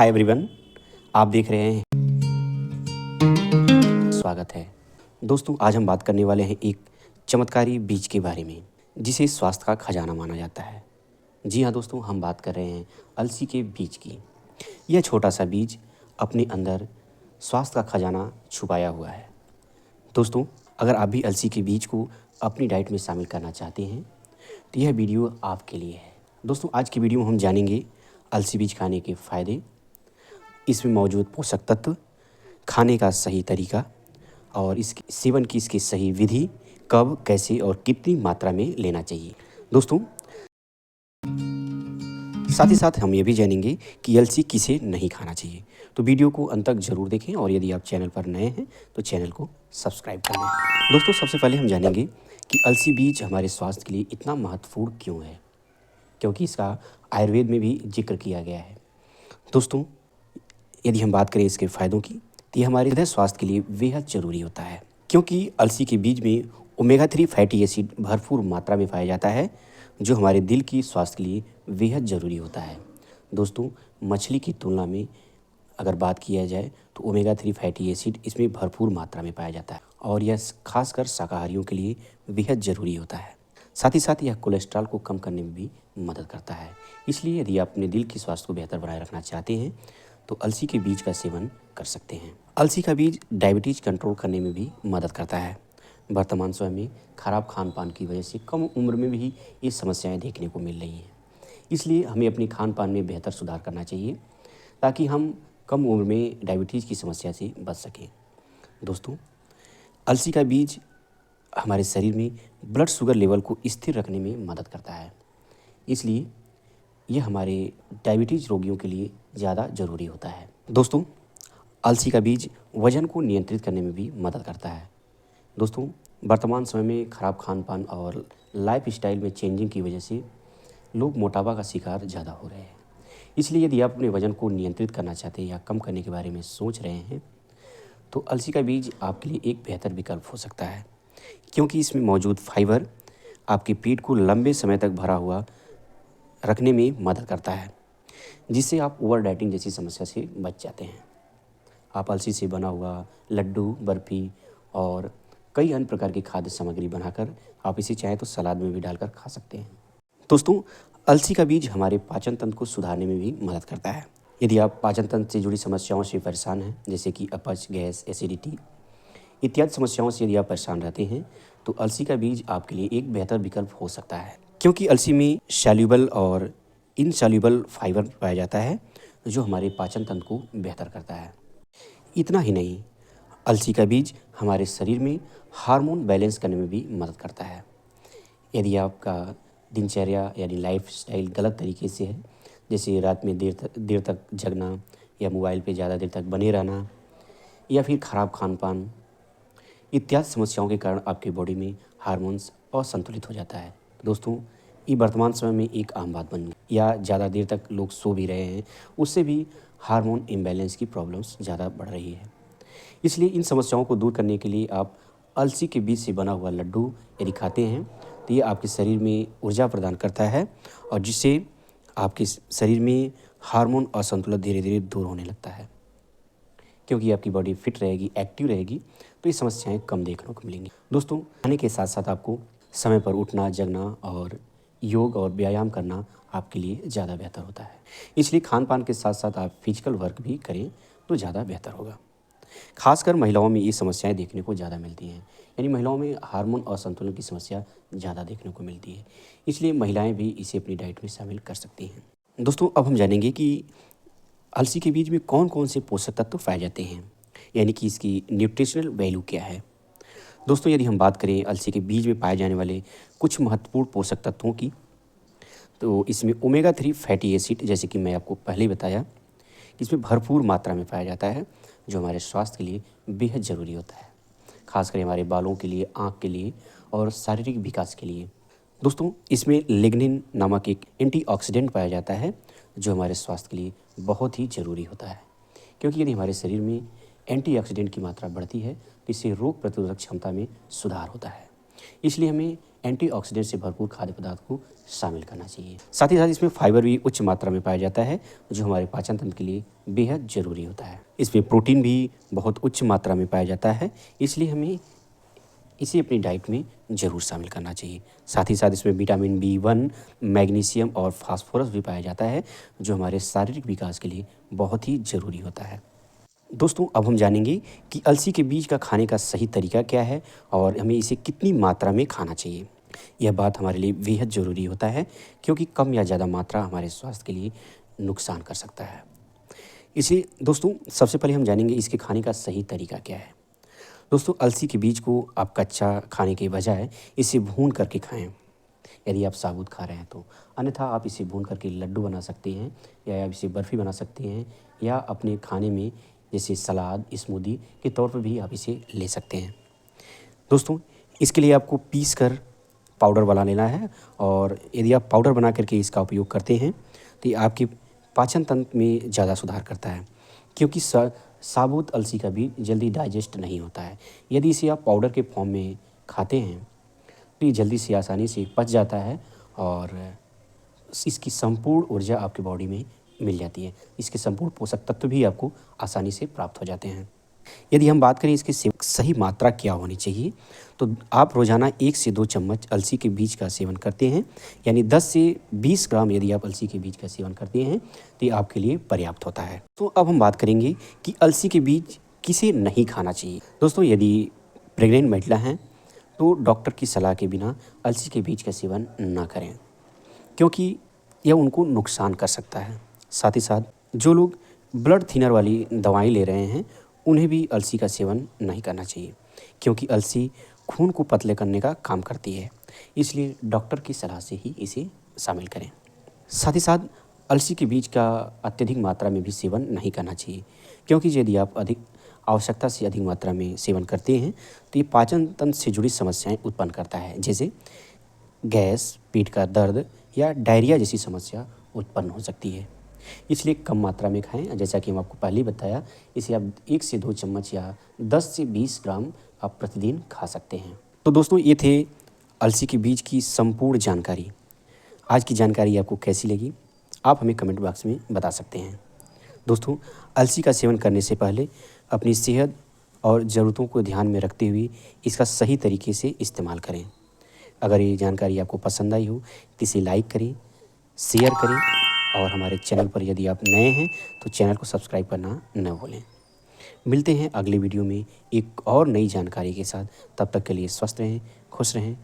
Hi everyone, आप देख रहे हैं। स्वागत है दोस्तों। आज हम बात करने वाले हैं एक चमत्कारी बीज के बारे में जिसे स्वास्थ्य का खजाना माना जाता है। जी हाँ दोस्तों, हम बात कर रहे हैं अलसी के बीज की। यह छोटा सा बीज अपने अंदर स्वास्थ्य का खजाना छुपाया हुआ है। दोस्तों, अगर आप भी अलसी के बीज को अपनी डाइट में शामिल करना चाहते हैं तो यह वीडियो आपके लिए है। दोस्तों, आज की वीडियो में हम जानेंगे अलसी बीज खाने के फ़ायदे, इसमें मौजूद पोषक तत्व, खाने का सही तरीका और इसके सेवन की इसकी सही विधि, कब, कैसे और कितनी मात्रा में लेना चाहिए। दोस्तों, साथ ही साथ हम ये भी जानेंगे कि अलसी किसे नहीं खाना चाहिए। तो वीडियो को अंत तक जरूर देखें और यदि आप चैनल पर नए हैं तो चैनल को सब्सक्राइब कर लें। दोस्तों, सबसे पहले हम जानेंगे कि अलसी बीज हमारे स्वास्थ्य के लिए इतना महत्वपूर्ण क्यों है, क्योंकि इसका आयुर्वेद में भी जिक्र किया गया है। दोस्तों, यदि हम बात करें इसके फ़ायदों की तो ये हमारे हृदय स्वास्थ्य के लिए बेहद ज़रूरी होता है, क्योंकि अलसी के बीज में ओमेगा 3 फैटी एसिड भरपूर मात्रा में पाया जाता है, जो हमारे दिल की स्वास्थ्य के लिए बेहद ज़रूरी होता है। दोस्तों, मछली की तुलना में अगर बात किया जाए तो ओमेगा 3 फैटी एसिड इसमें भरपूर मात्रा में पाया जाता है और यह खासकर शाकाहारियों के लिए बेहद ज़रूरी होता है। साथ ही साथ यह कोलेस्ट्रॉल को कम करने में भी मदद करता है। इसलिए यदि आप अपने दिल की स्वास्थ्य को बेहतर बनाए रखना चाहते हैं तो अलसी के बीज का सेवन कर सकते हैं। अलसी का बीज डायबिटीज़ कंट्रोल करने में भी मदद करता है। वर्तमान समय में खराब खान पान की वजह से कम उम्र में भी ये समस्याएं देखने को मिल रही हैं। इसलिए हमें अपने खान पान में बेहतर सुधार करना चाहिए ताकि हम कम उम्र में डायबिटीज़ की समस्या से बच सकें। दोस्तों, अलसी का बीज हमारे शरीर में ब्लड शुगर लेवल को स्थिर रखने में मदद करता है। इसलिए यह हमारे डायबिटीज़ रोगियों के लिए ज़्यादा ज़रूरी होता है। दोस्तों, अलसी का बीज वज़न को नियंत्रित करने में भी मदद करता है। दोस्तों, वर्तमान समय में खराब खान पान और लाइफस्टाइल में चेंजिंग की वजह से लोग मोटापा का शिकार ज़्यादा हो रहे हैं। इसलिए यदि आप अपने वज़न को नियंत्रित करना चाहते हैं या कम करने के बारे में सोच रहे हैं तो अलसी का बीज आपके लिए एक बेहतर विकल्प हो सकता है, क्योंकि इसमें मौजूद फाइबर आपके पेट को लंबे समय तक भरा हुआ रखने में मदद करता है, जिससे आप ओवर डाइटिंग जैसी समस्या से बच जाते हैं। आप अलसी से बना हुआ लड्डू, बर्फ़ी और कई अन्य प्रकार की खाद्य सामग्री बनाकर आप इसे चाहें तो सलाद में भी डालकर खा सकते हैं। दोस्तों, अलसी का बीज हमारे पाचन तंत्र को सुधारने में भी मदद करता है। यदि आप पाचन तंत्र से जुड़ी समस्याओं से परेशान हैं, जैसे कि अपच, गैस, एसिडिटी इत्यादि समस्याओं से यदि आप परेशान रहते हैं तो अलसी का बीज आपके लिए एक बेहतर विकल्प हो सकता है, क्योंकि अलसी में सॉल्युबल और इनसॉल्युबल फाइबर पाया जाता है, जो हमारे पाचन तंत्र को बेहतर करता है। इतना ही नहीं, अलसी का बीज हमारे शरीर में हार्मोन बैलेंस करने में भी मदद करता है। यदि आपका दिनचर्या यानी लाइफस्टाइल गलत तरीके से है, जैसे रात में देर तक जगना या मोबाइल पे ज़्यादा देर तक बने रहना या फिर ख़राब खान पान इत्यादि समस्याओं के कारण आपकी बॉडी में हार्मोन्स असंतुलित हो जाता है। दोस्तों, ये वर्तमान समय में एक आम बात बन गई, या ज़्यादा देर तक लोग सो भी रहे हैं, उससे भी हार्मोन इम्बैलेंस की प्रॉब्लम्स ज़्यादा बढ़ रही है। इसलिए इन समस्याओं को दूर करने के लिए आप अलसी के बीज से बना हुआ लड्डू यदि खाते हैं तो ये आपके शरीर में ऊर्जा प्रदान करता है और जिससे आपके शरीर में हार्मोन असंतुलन धीरे धीरे दूर होने लगता है। क्योंकि आपकी बॉडी फिट रहेगी, एक्टिव रहेगी, तो ये समस्याएं कम देखने को मिलेंगी। दोस्तों, खाने के साथ साथ आपको समय पर उठना, जगना और योग और व्यायाम करना आपके लिए ज़्यादा बेहतर होता है। इसलिए खान पान के साथ साथ आप फिजिकल वर्क भी करें तो ज़्यादा बेहतर होगा। खासकर महिलाओं में ये समस्याएं देखने को ज़्यादा मिलती हैं, यानी महिलाओं में हार्मोन असंतुलन की समस्या ज़्यादा देखने को मिलती है। इसलिए महिलाएं भी इसे अपनी डाइट में शामिल कर सकती हैं। दोस्तों, अब हम जानेंगे कि अलसी के बीज में कौन कौन से पोषक तत्व पाए जाते हैं, यानी कि इसकी न्यूट्रिशनल वैल्यू क्या है। दोस्तों, यदि हम बात करें अलसी के बीज में पाए जाने वाले कुछ महत्वपूर्ण पोषक तत्वों की, तो इसमें ओमेगा 3 फैटी एसिड, जैसे कि मैं आपको पहले ही बताया, कि इसमें भरपूर मात्रा में पाया जाता है, जो हमारे स्वास्थ्य के लिए बेहद ज़रूरी होता है, खासकर हमारे बालों के लिए, आँख के लिए और शारीरिक विकास के लिए। दोस्तों, इसमें लिग्निन नामक एक एंटीऑक्सीडेंट पाया जाता है, जो हमारे स्वास्थ्य के लिए बहुत ही ज़रूरी होता है, क्योंकि यदि हमारे शरीर में एंटीऑक्सीडेंट की मात्रा बढ़ती है तो इससे रोग प्रतिरोधक क्षमता में सुधार होता है इसलिए हमें एंटीऑक्सीडेंट से भरपूर खाद्य पदार्थ को शामिल करना चाहिए। साथ ही साथ इसमें फाइबर भी उच्च मात्रा में पाया जाता है, जो हमारे पाचन तंत्र के लिए बेहद ज़रूरी होता है। इसमें प्रोटीन भी बहुत उच्च मात्रा में पाया जाता है, इसलिए हमें इसे अपनी डाइट में ज़रूर शामिल करना चाहिए। साथ ही साथ इसमें विटामिन B1, मैग्नीशियम और फास्फोरस भी पाया जाता है, जो हमारे शारीरिक विकास के लिए बहुत ही ज़रूरी होता है। दोस्तों, अब हम जानेंगे कि अलसी के बीज का खाने का सही तरीका क्या है और हमें इसे कितनी मात्रा में खाना चाहिए। यह बात हमारे लिए बेहद ज़रूरी होता है, क्योंकि कम या ज़्यादा मात्रा हमारे स्वास्थ्य के लिए नुकसान कर सकता है। इसे दोस्तों, सबसे पहले हम जानेंगे इसके खाने का सही तरीका क्या है। दोस्तों, अलसी के बीज को आप कच्चा खाने के बजाय इसे भून करके खाएं, यदि आप साबुत खा रहे हैं तो। अन्यथा आप इसे भून करके लड्डू बना सकते हैं, या आप इसे बर्फ़ी बना सकते हैं, या अपने खाने में जैसे सलाद, स्मूदी के तौर पर भी आप इसे ले सकते हैं। दोस्तों, इसके लिए आपको पीस कर पाउडर बना लेना है, और यदि आप पाउडर बना करके इसका उपयोग करते हैं तो ये आपके पाचन तंत्र में ज़्यादा सुधार करता है, क्योंकि साबुत अलसी का बीज जल्दी डाइजेस्ट नहीं होता है। यदि इसे आप पाउडर के फॉर्म में खाते हैं तो ये जल्दी से आसानी से पच जाता है, और इसकी संपूर्ण ऊर्जा आपकी बॉडी में मिल जाती है। इसके संपूर्ण पोषक तत्व भी आपको आसानी से प्राप्त हो जाते हैं। यदि हम बात करें इसकी सही मात्रा क्या होनी चाहिए, तो आप रोज़ाना 1 से 2 चम्मच अलसी के बीज का सेवन करते हैं, यानी 10 से 20 ग्राम यदि आप अलसी के बीज का सेवन करते हैं तो ये आपके लिए पर्याप्त होता है। तो अब हम बात करेंगे कि अलसी के बीज किसे नहीं खाना चाहिए। दोस्तों, यदि प्रेग्नेंट महिला हैं तो डॉक्टर की सलाह के बिना अलसी के बीज का सेवन ना करें, क्योंकि यह उनको नुकसान कर सकता है। साथ ही साथ जो लोग ब्लड थिनर वाली दवाएं ले रहे हैं, उन्हें भी अलसी का सेवन नहीं करना चाहिए, क्योंकि अलसी खून को पतले करने का काम करती है। इसलिए डॉक्टर की सलाह से ही इसे शामिल करें। साथ ही साथ अलसी के बीज का अत्यधिक मात्रा में भी सेवन नहीं करना चाहिए, क्योंकि यदि आप आवश्यकता से अधिक मात्रा में सेवन करते हैं तो ये पाचन तंत्र से जुड़ी समस्याएं उत्पन्न करता है, जैसे गैस, पेट का दर्द या डायरिया जैसी समस्या उत्पन्न हो सकती है। इसलिए कम मात्रा में खाएं। जैसा कि हम आपको पहले ही बताया, इसे आप 1 से 2 चम्मच या 10 से 20 ग्राम आप प्रतिदिन खा सकते हैं। तो दोस्तों, ये थे अलसी के बीज की संपूर्ण जानकारी। आज की जानकारी आपको कैसी लगी, आप हमें कमेंट बॉक्स में बता सकते हैं। दोस्तों, अलसी का सेवन करने से पहले अपनी सेहत और ज़रूरतों को ध्यान में रखते हुए इसका सही तरीके से इस्तेमाल करें। अगर ये जानकारी आपको पसंद आई हो तो इसे लाइक करें, शेयर करें, और हमारे चैनल पर यदि आप नए हैं तो चैनल को सब्सक्राइब करना न भूलें। मिलते हैं अगले वीडियो में एक और नई जानकारी के साथ। तब तक के लिए स्वस्थ रहें, खुश रहें।